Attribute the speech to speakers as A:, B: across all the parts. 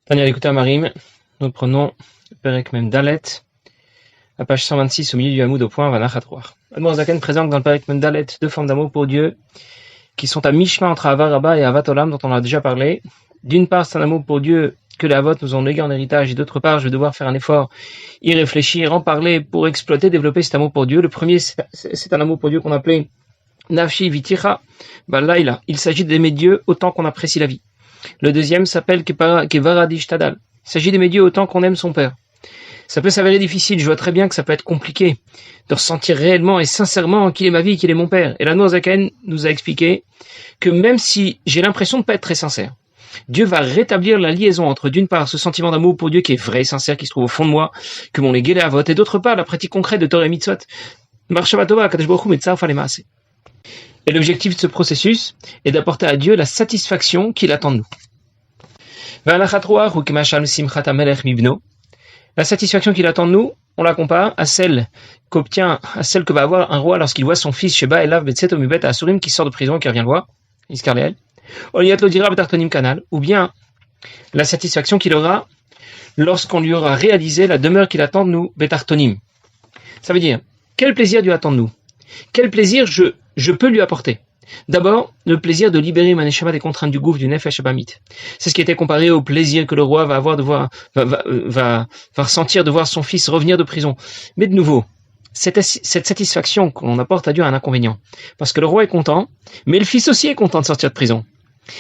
A: Tania l'écouteur Marim, nous prenons le Perek Mem Dalet, à page 126 au milieu du Hamoud au point Vanachatrouar. Admor Zaken présente dans le Perek Mem Dalet deux formes d'amour pour Dieu qui sont à mi-chemin entre Avar Rabba et Avat Olam dont on a déjà parlé. D'une part, c'est un amour pour Dieu que les Avot nous ont légué en héritage et d'autre part, je vais devoir faire un effort, y réfléchir, en parler pour exploiter, développer cet amour pour Dieu. Le premier, c'est un amour pour Dieu qu'on appelait Nafshi Viticha Balaila. Il s'agit d'aimer Dieu autant qu'on apprécie la vie. Le deuxième s'appelle Kevaradish Tadal. Il s'agit d'aimer Dieu autant qu'on aime son père. Ça peut s'avérer difficile, je vois très bien que ça peut être compliqué de ressentir réellement et sincèrement qu'il est ma vie, qu'il est mon père. Et la Nour Zaken nous a expliqué que même si j'ai l'impression de ne pas être très sincère, Dieu va rétablir la liaison entre d'une part ce sentiment d'amour pour Dieu qui est vrai et sincère, qui se trouve au fond de moi, que m'ont légué les Avot, et d'autre part la pratique concrète de Torah et Mitzvot. Et l'objectif de ce processus est d'apporter à Dieu la satisfaction qu'il attend de nous. La satisfaction qu'il attend de nous, on la compare à celle que va avoir un roi lorsqu'il voit son fils Sheba Elav Betset Omibet à Asurim qui sort de prison, qui revient le voir, Iskarleel, ou bien la satisfaction qu'il aura lorsqu'on lui aura réalisé la demeure qu'il attend de nous, Betartonim. Ça veut dire, quel plaisir Dieu attend de nous? Quel plaisir je peux lui apporter? D'abord, le plaisir de libérer Maneshama des contraintes du gouffre du Nefesh Abamit. C'est ce qui était comparé au plaisir que le roi va avoir va ressentir de voir son fils revenir de prison. Mais de nouveau, cette satisfaction qu'on apporte à Dieu a un inconvénient. Parce que le roi est content, mais le fils aussi est content de sortir de prison.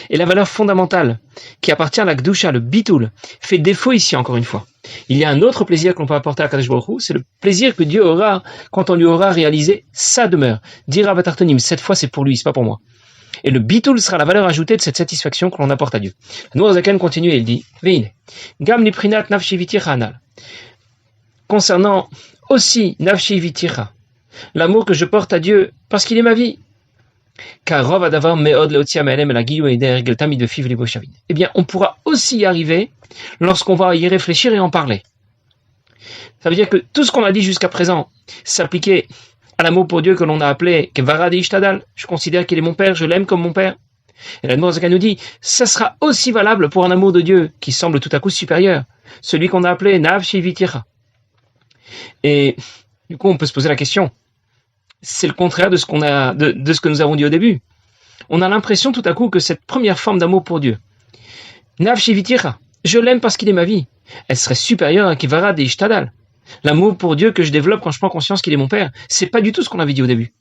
A: Et la valeur fondamentale qui appartient à la Gdusha, le Bitoul, fait défaut ici encore une fois. Il y a un autre plaisir qu'on peut apporter à Kadosh Baruch Hu, c'est le plaisir que Dieu aura quand on lui aura réalisé sa demeure. Dira Batartonim, cette fois c'est pour lui, c'est pas pour moi. Et le Bitoul sera la valeur ajoutée de cette satisfaction que l'on apporte à Dieu. Nour Zaken continue et il dit, Veine, Gam Niprinat Nafshi Viticha Anal. Concernant aussi Nafshi Viticha, l'amour que je porte à Dieu parce qu'il est ma vie. Eh bien, on pourra aussi y arriver lorsqu'on va y réfléchir et en parler. Ça veut dire que tout ce qu'on a dit jusqu'à présent s'appliquait à l'amour pour Dieu que l'on a appelé Kevaradish Tadal. Je considère qu'il est mon père, je l'aime comme mon père. Et la Nour Zaken nous dit, ça sera aussi valable pour un amour de Dieu qui semble tout à coup supérieur, celui qu'on a appelé Nafshi Viticha. Et du coup, on peut se poser la question. C'est le contraire de ce que nous avons dit au début. On a l'impression tout à coup que cette première forme d'amour pour Dieu, Nafshi Viticha, je l'aime parce qu'il est ma vie, elle serait supérieure à Kivarad et Ishtadal. L'amour pour Dieu que je développe quand je prends conscience qu'il est mon père, c'est pas du tout ce qu'on avait dit au début.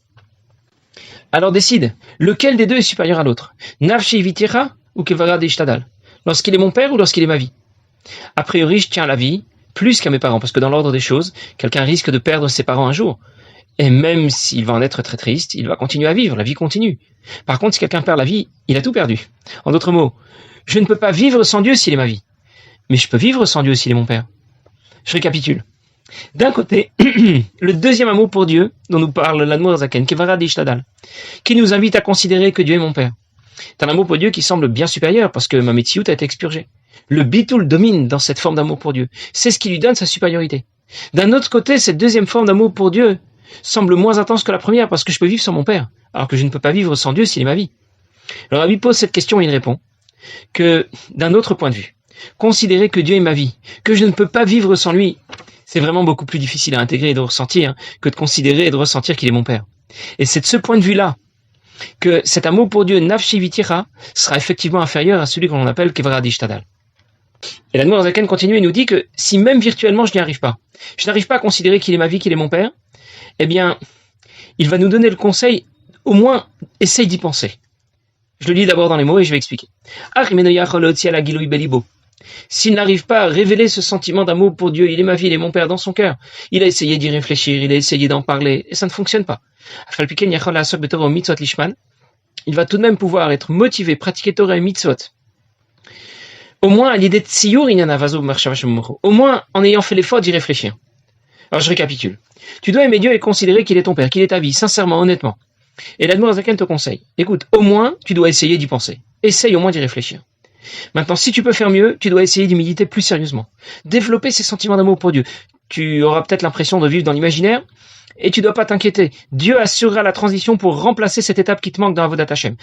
A: Alors décide, lequel des deux est supérieur à l'autre? Nafshi Viticha ou Kivarad et Ishtadal? Lorsqu'il est mon père ou lorsqu'il est ma vie? A priori, je tiens à la vie plus qu'à mes parents, parce que dans l'ordre des choses, quelqu'un risque de perdre ses parents un jour. Et même s'il va en être très triste, il va continuer à vivre, la vie continue. Par contre, si quelqu'un perd la vie, il a tout perdu. En d'autres mots, je ne peux pas vivre sans Dieu s'il est ma vie. Mais je peux vivre sans Dieu s'il est mon père. Je récapitule. D'un côté, le deuxième amour pour Dieu, dont nous parle l'Admor Zaken, Kevaradish Tadal, qui nous invite à considérer que Dieu est mon père. C'est un amour pour Dieu qui semble bien supérieur, parce que ma Metsiout a été expurgée. Le Bitoul domine dans cette forme d'amour pour Dieu. C'est ce qui lui donne sa supériorité. D'un autre côté, cette deuxième forme d'amour pour Dieu semble moins intense que la première parce que je peux vivre sans mon père, alors que je ne peux pas vivre sans Dieu s'il est ma vie. Alors Rabbi pose cette question et il répond que d'un autre point de vue, considérer que Dieu est ma vie, que je ne peux pas vivre sans lui, c'est vraiment beaucoup plus difficile à intégrer et de ressentir que de considérer et de ressentir qu'il est mon père. Et c'est de ce point de vue-là que cet amour pour Dieu, Nafshi Viticha, sera effectivement inférieur à celui qu'on appelle Kevaradish Tadal. Et la Nour Zaken continue et nous dit que si même virtuellement je n'y arrive pas, je n'arrive pas à considérer qu'il est ma vie, qu'il est mon père, eh bien, il va nous donner le conseil, au moins, essaye d'y penser. Je le lis d'abord dans les mots et je vais expliquer. S'il n'arrive pas à révéler ce sentiment d'amour pour Dieu, il est ma vie, il est mon père dans son cœur, il a essayé d'y réfléchir, il a essayé d'en parler, et ça ne fonctionne pas. Il va tout de même pouvoir être motivé, pratiquer Torah et Mitzvot. Au moins à l'idée de Tziyur, au moins en ayant fait l'effort d'y réfléchir. Alors je récapitule. Tu dois aimer Dieu et considérer qu'il est ton père, qu'il est ta vie, sincèrement, honnêtement. Et l'Admor Zaken te conseille. Écoute, au moins, tu dois essayer d'y penser. Essaye au moins d'y réfléchir. Maintenant, si tu peux faire mieux, tu dois essayer d'y méditer plus sérieusement. Développer ces sentiments d'amour pour Dieu. Tu auras peut-être l'impression de vivre dans l'imaginaire, et tu dois pas t'inquiéter. Dieu assurera la transition pour remplacer cette étape qui te manque dans Avodat Hashem.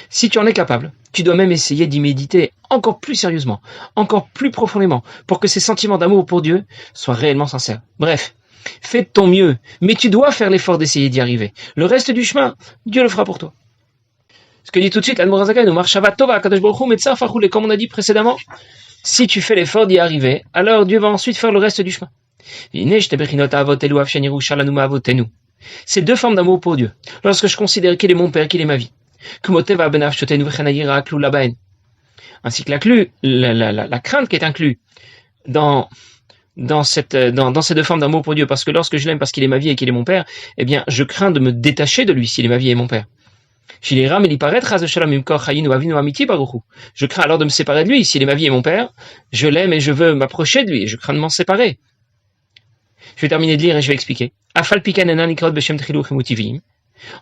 A: Si tu en es capable, tu dois même essayer d'y méditer encore plus sérieusement, encore plus profondément, pour que ces sentiments d'amour pour Dieu soient réellement sincères. Bref, fais de ton mieux, mais tu dois faire l'effort d'essayer d'y arriver. Le reste du chemin, Dieu le fera pour toi. Ce que dit tout de suite l'Admour HaZaken, comme on a dit précédemment, si tu fais l'effort d'y arriver, alors Dieu va ensuite faire le reste du chemin. Ces deux formes d'amour pour Dieu. Lorsque je considère qu'il est mon Père, qu'il est ma vie. Ainsi que la crainte qui est inclue dans ces deux formes d'amour pour Dieu. Parce que lorsque je l'aime parce qu'il est ma vie et qu'il est mon Père, eh bien, je crains de me détacher de lui s'il est ma vie et mon Père. Je crains alors de me séparer de lui. S'il est ma vie et mon Père, je l'aime et je veux m'approcher de lui et je crains de m'en séparer. Je vais terminer de lire et je vais expliquer.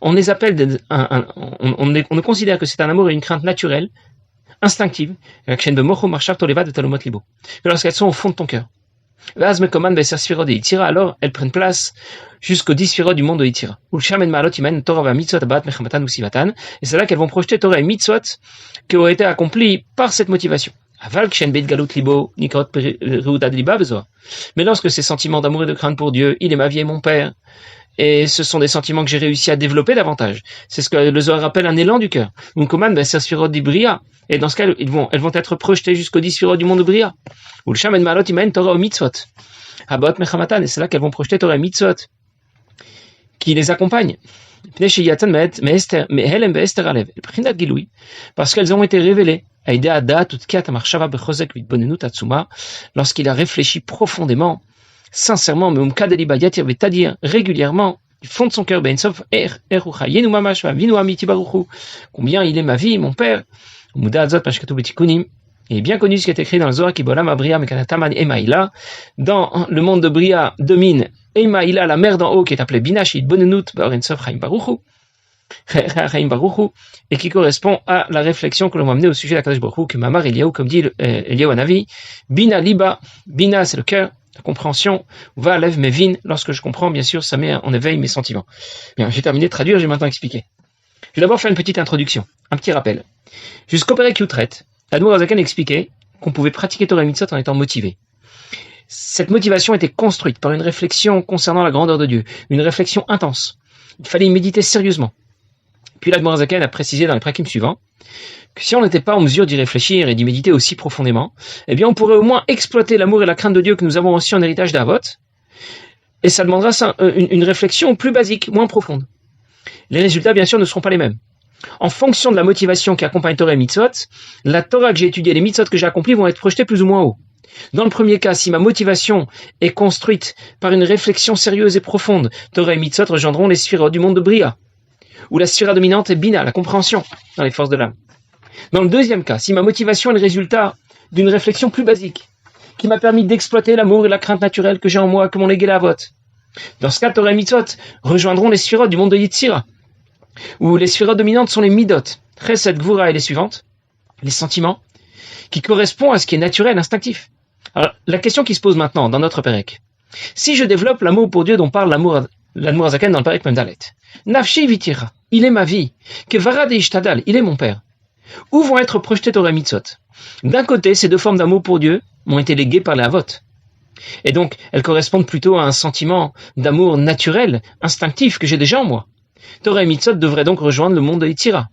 A: On les appelle, on considère que c'est un amour et une crainte naturelle, instinctive, lorsqu'elles sont au fond de ton cœur. Alors elles prennent place jusqu'aux 10 sphirot du monde de Yitzira. Et c'est là qu'elles vont projeter Torah et Mitzvot qui ont été accomplis par cette motivation. Mais lorsque ces sentiments d'amour et de crainte pour Dieu, il est ma vie et mon Père, et ce sont des sentiments que j'ai réussi à développer davantage. C'est ce que le Zohar appelle un élan du cœur. Et dans ce cas, elles vont être projetées jusqu'aux 10 sphirot du monde de Bria. Et c'est là qu'elles vont projeter Torah et Mitzvot, qui les accompagnent. Parce qu'elles ont été révélées lorsqu'il a réfléchi profondément, sincèrement, c'est-à-dire régulièrement, du fond de son cœur, combien il est ma vie, mon Père. Il est bien connu ce qui est écrit dans le Zohar, dans le monde de Bria domine Emaïla, la mère d'en haut, qui est appelée Bina, et qui correspond à la réflexion que l'on va mener au sujet de la Kadosh Baruch Hu, que Mamar Eliyahu, comme dit Eliyahu Hanavi, Bina Liba, Bina c'est le cœur, la compréhension, va lève mes vines, lorsque je comprends, bien sûr, ça met en éveil mes sentiments. Bien, j'ai terminé de traduire, j'ai maintenant expliqué. Je vais d'abord faire une petite introduction, un petit rappel. Jusqu'au Perek Yutret, l'Admour HaZaken expliquait qu'on pouvait pratiquer Torah et Mitzvot en étant motivé. Cette motivation était construite par une réflexion concernant la grandeur de Dieu, une réflexion intense. Il fallait y méditer sérieusement. Puis l'Admour HaZaken a précisé dans les prakim suivants que si on n'était pas en mesure d'y réfléchir et d'y méditer aussi profondément, eh bien on pourrait au moins exploiter l'amour et la crainte de Dieu que nous avons reçu en héritage d'Avot, et ça demandera une réflexion plus basique, moins profonde. Les résultats, bien sûr, ne seront pas les mêmes. En fonction de la motivation qui accompagne Torah et Mitzvot, la Torah que j'ai étudiée et les Mitzvot que j'ai accomplies vont être projetées plus ou moins haut. Dans le premier cas, si ma motivation est construite par une réflexion sérieuse et profonde, Torah et Mitzvot rejoindront les sphirot du monde de Bria, où la sphira dominante est Bina, la compréhension dans les forces de l'âme. Dans le deuxième cas, si ma motivation est le résultat d'une réflexion plus basique, qui m'a permis d'exploiter l'amour et la crainte naturelle que j'ai en moi, que m'ont légué la vote, dans ce cas, Torah et Mitzvot rejoindront les sphirot du monde de Yitzira, où les sphirot dominantes sont les midot, Chesed, Gvura et les suivantes, les sentiments, qui correspondent à ce qui est naturel, instinctif. Alors, la question qui se pose maintenant dans notre Perek, si je développe l'amour pour Dieu dont parle l'Admour HaZaken dans le Perek Memdalet, Nafshi vitira, il est ma vie, Kevara de Ishtadal, il est mon père. Où vont être projetés Torah et Mitzvot? D'un côté, ces deux formes d'amour pour Dieu m'ont été léguées par les Avot. Et donc, elles correspondent plutôt à un sentiment d'amour naturel, instinctif que j'ai déjà en moi. Torah et Mitzvot devraient donc rejoindre le monde de Yitzira.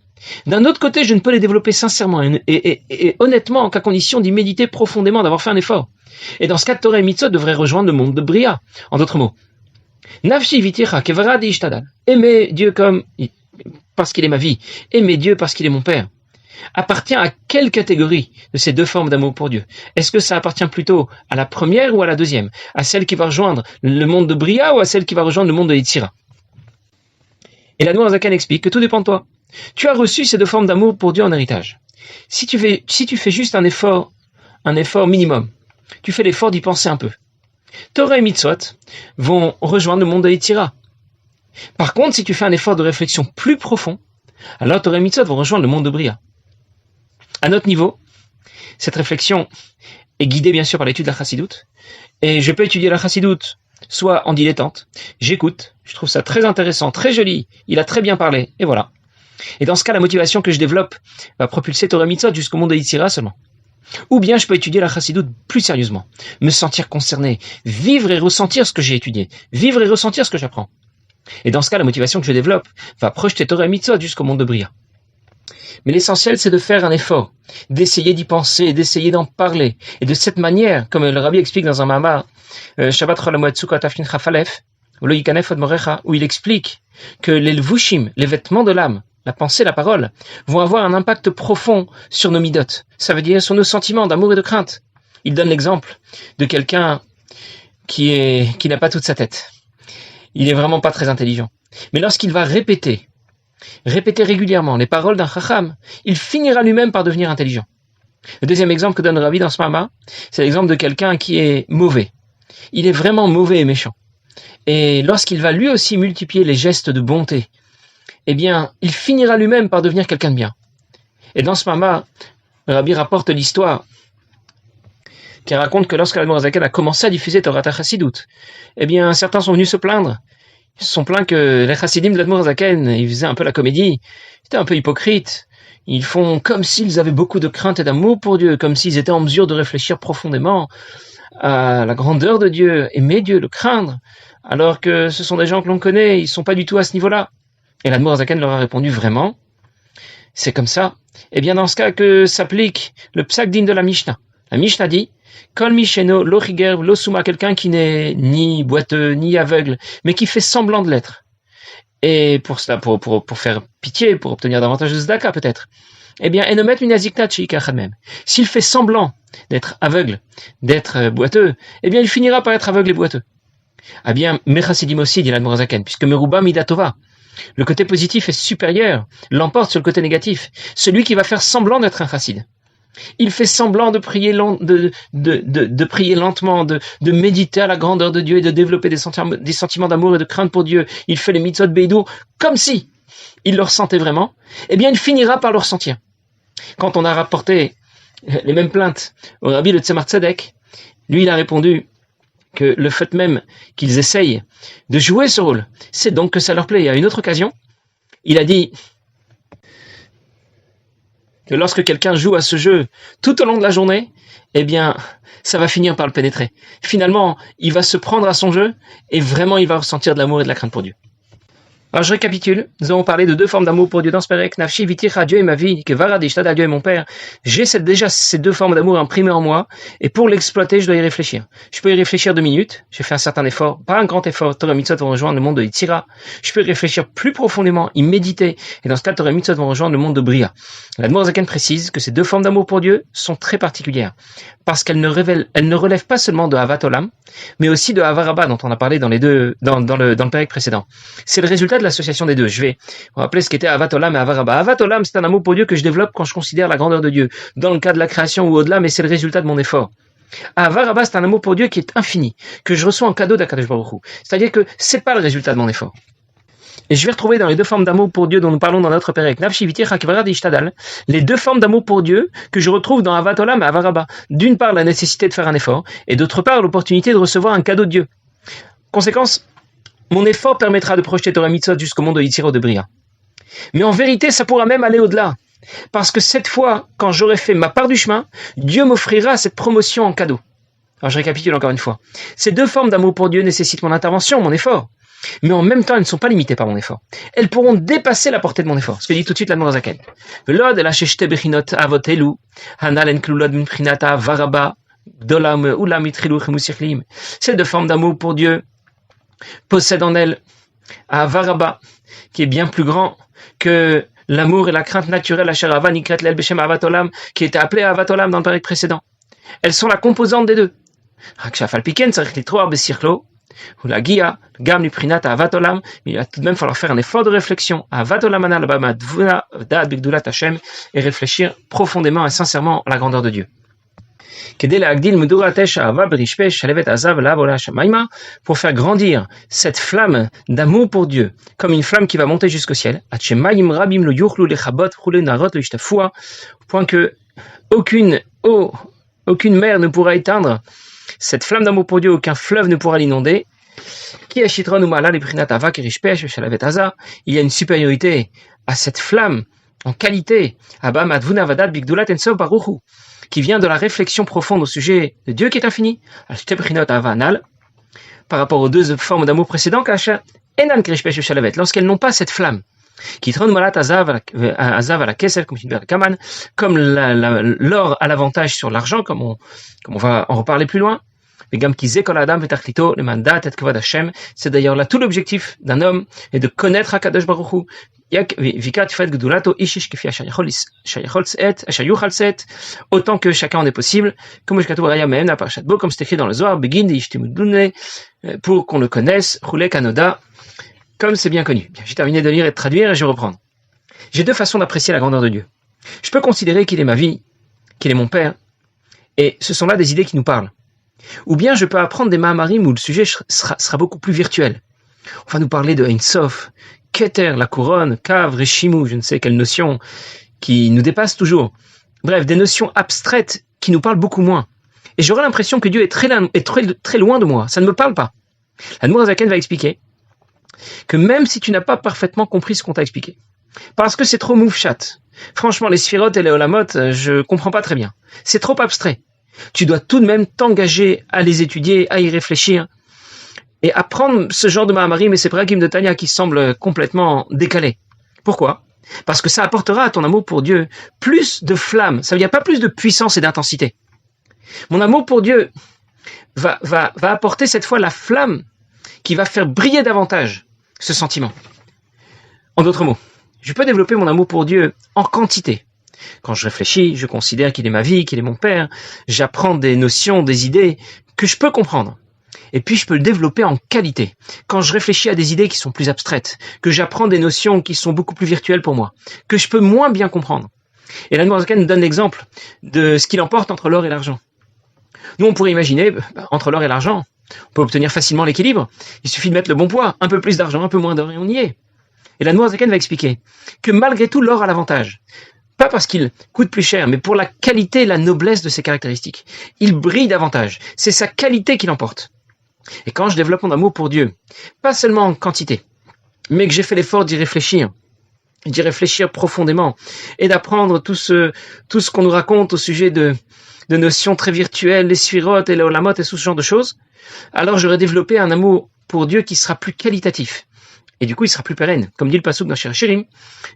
A: D'un autre côté, je ne peux les développer sincèrement et honnêtement qu'à condition d'y méditer profondément, d'avoir fait un effort. Et dans ce cas, Torah et Mitzvot devraient rejoindre le monde de Bria. En d'autres mots, Nafshi vitira kevara di ishtadal. Aimer Dieu parce qu'il est ma vie. Aimer Dieu parce qu'il est mon père. Appartient à quelle catégorie de ces deux formes d'amour pour Dieu? Est-ce que ça appartient plutôt à la première ou à la deuxième? À celle qui va rejoindre le monde de Bria ou à celle qui va rejoindre le monde de Yitzira? Et l'Admour HaZaken explique que tout dépend de toi. Tu as reçu ces deux formes d'amour pour Dieu en héritage. Si tu fais juste un effort minimum, tu fais l'effort d'y penser un peu. Torah et Mitzvot vont rejoindre le monde de Yitzira. Par contre, si tu fais un effort de réflexion plus profond, alors Torah et Mitzvot vont rejoindre le monde de Bria. À notre niveau, cette réflexion est guidée bien sûr par l'étude de la Chassidoute, et je peux étudier la Chassidoute soit en dilettante, j'écoute, je trouve ça très intéressant, très joli, il a très bien parlé, et voilà. Et dans ce cas, la motivation que je développe va propulser Torah Mitzvot jusqu'au monde de Yitzhira seulement. Ou bien je peux étudier la Chassidoute plus sérieusement, me sentir concerné, vivre et ressentir ce que j'ai étudié, vivre et ressentir ce que j'apprends. Et dans ce cas, la motivation que je développe va projeter Torah Mitzvot jusqu'au monde de Bria. Mais l'essentiel, c'est de faire un effort, d'essayer d'y penser, d'essayer d'en parler. Et de cette manière, comme le Rabbi explique dans un Mahama, Shabbat Chol HaMoed Sukkot Tafshin Chafalef, où il explique que les levushim, les vêtements de l'âme, la pensée, la parole, vont avoir un impact profond sur nos midot. Ça veut dire sur nos sentiments d'amour et de crainte. Il donne l'exemple de quelqu'un qui n'a pas toute sa tête. Il est vraiment pas très intelligent. Mais lorsqu'il va répéter régulièrement les paroles d'un chacham, il finira lui-même par devenir intelligent. Le deuxième exemple que donne Rabbi dans ce Mahama, c'est l'exemple de quelqu'un qui est mauvais. Il est vraiment mauvais et méchant. Et lorsqu'il va lui aussi multiplier les gestes de bonté, eh bien, il finira lui-même par devenir quelqu'un de bien. Et dans ce Mahama, Rabbi rapporte l'histoire qui raconte que lorsque l'Admor HaZaken a commencé à diffuser Torah Chassidoute, eh bien, certains sont venus se plaindre. Ils se sont plaints que les chassidim de l'Admor HaZaken, ils faisaient un peu la comédie, ils étaient un peu hypocrites. Ils font comme s'ils avaient beaucoup de crainte et d'amour pour Dieu, comme s'ils étaient en mesure de réfléchir profondément à la grandeur de Dieu, aimer Dieu, le craindre, alors que ce sont des gens que l'on connaît, ils sont pas du tout à ce niveau-là. Et l'Admor HaZaken leur a répondu vraiment, c'est comme ça. Eh bien, dans ce cas que s'applique le Psak Din de la Mishnah. La Mishnah dit, Kol Misheno lo chiger lo suma, quelqu'un qui n'est ni boiteux ni aveugle, mais qui fait semblant de l'être. Et pour cela, pour faire pitié, pour obtenir davantage de zdaka peut-être. Eh bien, enomet minazikta tchiikachadmem. S'il fait semblant d'être aveugle, d'être boiteux, eh bien, il finira par être aveugle et boiteux. Ah bien, mechasidim aussi, dit l'Admor HaZaken, puisque meruba midatova. Le côté positif est supérieur, l'emporte sur le côté négatif. Celui qui va faire semblant d'être un chassid. Il fait semblant de prier, de prier lentement, de méditer à la grandeur de Dieu et de développer des sentiments d'amour et de crainte pour Dieu. Il fait les mitzvot beidou comme si il le ressentait vraiment. Eh bien, il finira par le ressentir. Quand on a rapporté les mêmes plaintes au Rabbi le Tzemar Tzedek, lui, il a répondu que le fait même qu'ils essayent de jouer ce rôle, c'est donc que ça leur plaît. Et à une autre occasion, il a dit que lorsque quelqu'un joue à ce jeu tout au long de la journée, eh bien, ça va finir par le pénétrer. Finalement, il va se prendre à son jeu et vraiment, il va ressentir de l'amour et de la crainte pour Dieu. Alors, je récapitule. Nous avons parlé de deux formes d'amour pour Dieu dans ce Pérec. Nafshi vitir Dieu et ma vie, que varadishtad à Dieu et mon Père. J'ai déjà ces deux formes d'amour imprimées en moi, et pour l'exploiter, je dois y réfléchir. Je peux y réfléchir 2 minutes. J'ai fait un certain effort, pas un grand effort. Torah Mitzvot vont rejoindre le monde de Yitzhira. Je peux y réfléchir plus profondément, y méditer. Et dans ce cas, Torah Mitzvot vont rejoindre le monde de Bria. L'Admor HaZaken précise que ces deux formes d'amour pour Dieu sont très particulières, parce qu'elles ne relèvent pas seulement de Avat Olam, mais aussi de Avar Rabba, dont on a parlé dans le Pérec précédent. C'est le résultat de l'association des deux. Je vais vous rappeler ce qu'était Avat Olam et Avar Rabba. Avat Olam, c'est un amour pour Dieu que je développe quand je considère la grandeur de Dieu, dans le cas de la création ou au-delà, mais c'est le résultat de mon effort. Avar Rabba, c'est un amour pour Dieu qui est infini, que je reçois en cadeau d'Akadosh Baruch Hu. C'est-à-dire que c'est pas le résultat de mon effort. Et je vais retrouver dans les deux formes d'amour pour Dieu dont nous parlons dans notre Pérec, les deux formes d'amour pour Dieu que je retrouve dans Avat Olam et Avar Rabba. D'une part, la nécessité de faire un effort, et d'autre part, l'opportunité de recevoir un cadeau de Dieu. Conséquence, mon effort permettra de projeter Torah Mitzvot jusqu'au monde de Yitzhira de Bria. Mais en vérité, ça pourra même aller au-delà. Parce que cette fois, quand j'aurai fait ma part du chemin, Dieu m'offrira cette promotion en cadeau. Alors je récapitule encore une fois. Ces deux formes d'amour pour Dieu nécessitent mon intervention, mon effort. Mais en même temps, elles ne sont pas limitées par mon effort. Elles pourront dépasser la portée de mon effort. Ce que dit tout de suite l'Admor HaZaken. Velod el hasheshte bechinot avot elu, hanal en klulod miprinata varaba, dolam ulam itrilu chemusichlim. Ces deux formes d'amour pour Dieu possèdent en elles un varaba qui est bien plus grand que l'amour et la crainte naturelle à Sherava Nikret Lel Beshem Avat Olam, qui était appelé Avat Olam dans le Pérec précédent. Elles sont la composante des deux. Rakshafal Piken, Tzarich Litroar Besirklo, ou la Gia, Gam Liprinat Avat Olam, mais il va tout de même falloir faire un effort de réflexion. Avat Olam Anal Bama Dvuna Da'at Bigdulat Hashem, et réfléchir profondément et sincèrement à la grandeur de Dieu. Pour faire grandir cette flamme d'amour pour Dieu, comme une flamme qui va monter jusqu'au ciel, au point que aucune mer ne pourra éteindre cette flamme d'amour pour Dieu, aucun fleuve ne pourra l'inonder. Il y a une supériorité à cette flamme en qualité, Abba Madvuna Vadat Bigdulat Ensof Baruchu, qui vient de la réflexion profonde au sujet de Dieu qui est infini, par rapport aux deux formes d'amour précédentes, lorsqu'elles n'ont pas cette flamme, qui trône malat azav à la kesef, comme l'or a l'avantage sur l'argent, comme on va en reparler plus loin. C'est d'ailleurs là tout l'objectif d'un homme est de connaître Hakadosh Baruch Hu. Autant que chacun en est possible, comme c'est écrit dans le Zohar, pour qu'on le connaisse, comme c'est bien connu. J'ai terminé de lire et de traduire et je vais reprendre. J'ai deux façons d'apprécier la grandeur de Dieu. Je peux considérer qu'il est ma vie, qu'il est mon Père, et ce sont là des idées qui nous parlent. Ou bien je peux apprendre des Mahamarim où le sujet sera beaucoup plus virtuel. On va nous parler de Ein Sof, Keter, la couronne, Kav, Reshimu, je ne sais quelle notion, qui nous dépasse toujours. Bref, des notions abstraites qui nous parlent beaucoup moins. Et j'aurais l'impression que Dieu est très loin de moi. Ça ne me parle pas. L'Admour Hazaken va expliquer que même si tu n'as pas parfaitement compris ce qu'on t'a expliqué, parce que c'est trop moufchat, franchement, les sphirotes et les olamot, je comprends pas très bien. C'est trop abstrait. Tu dois tout de même t'engager à les étudier, à y réfléchir, et apprendre ce genre de Mahamarim et ces Prakim de Tanya qui semblent complètement décalés. Pourquoi ? Parce que ça apportera à ton amour pour Dieu plus de flamme. Ça veut dire pas plus de puissance et d'intensité. Mon amour pour Dieu va apporter cette fois la flamme qui va faire briller davantage ce sentiment. En d'autres mots, je peux développer mon amour pour Dieu en quantité. Quand je réfléchis, je considère qu'il est ma vie, qu'il est mon Père, j'apprends des notions, des idées que je peux comprendre. Et puis je peux le développer en qualité. Quand je réfléchis à des idées qui sont plus abstraites, que j'apprends des notions qui sont beaucoup plus virtuelles pour moi, que je peux moins bien comprendre. Et l'Admour Hazaken nous donne l'exemple de ce qu'il emporte entre l'or et l'argent. Nous, on pourrait imaginer, entre l'or et l'argent, on peut obtenir facilement l'équilibre. Il suffit de mettre le bon poids, un peu plus d'argent, un peu moins d'or, et on y est. Et l'Admour Hazaken va expliquer que malgré tout, l'or a l'avantage. Pas parce qu'il coûte plus cher, mais pour la qualité et la noblesse de ses caractéristiques. Il brille davantage. C'est sa qualité qui l'emporte. Et quand je développe mon amour pour Dieu, pas seulement en quantité, mais que j'ai fait l'effort d'y réfléchir profondément, et d'apprendre tout ce qu'on nous raconte au sujet de notions très virtuelles, les sphirotes et les olamot et tout ce genre de choses, alors j'aurai développé un amour pour Dieu qui sera plus qualitatif. Et du coup, il sera plus pérenne. Comme dit le passouk dans Shir Shirim,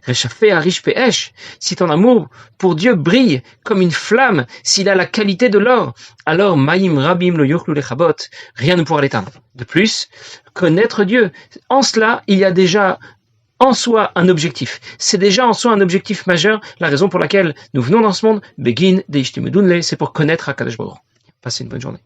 A: Reshafé Harish Pe'esh, si ton amour pour Dieu brille comme une flamme, s'il a la qualité de l'or, alors Maïm Rabim lo yuchlu lechabot, rien ne pourra l'éteindre. De plus, connaître Dieu, en cela, il y a déjà en soi un objectif. C'est déjà en soi un objectif majeur, la raison pour laquelle nous venons dans ce monde, Begin Deishtimudunle, c'est pour connaître Hakadosh Baruch Hu. Passez une bonne journée.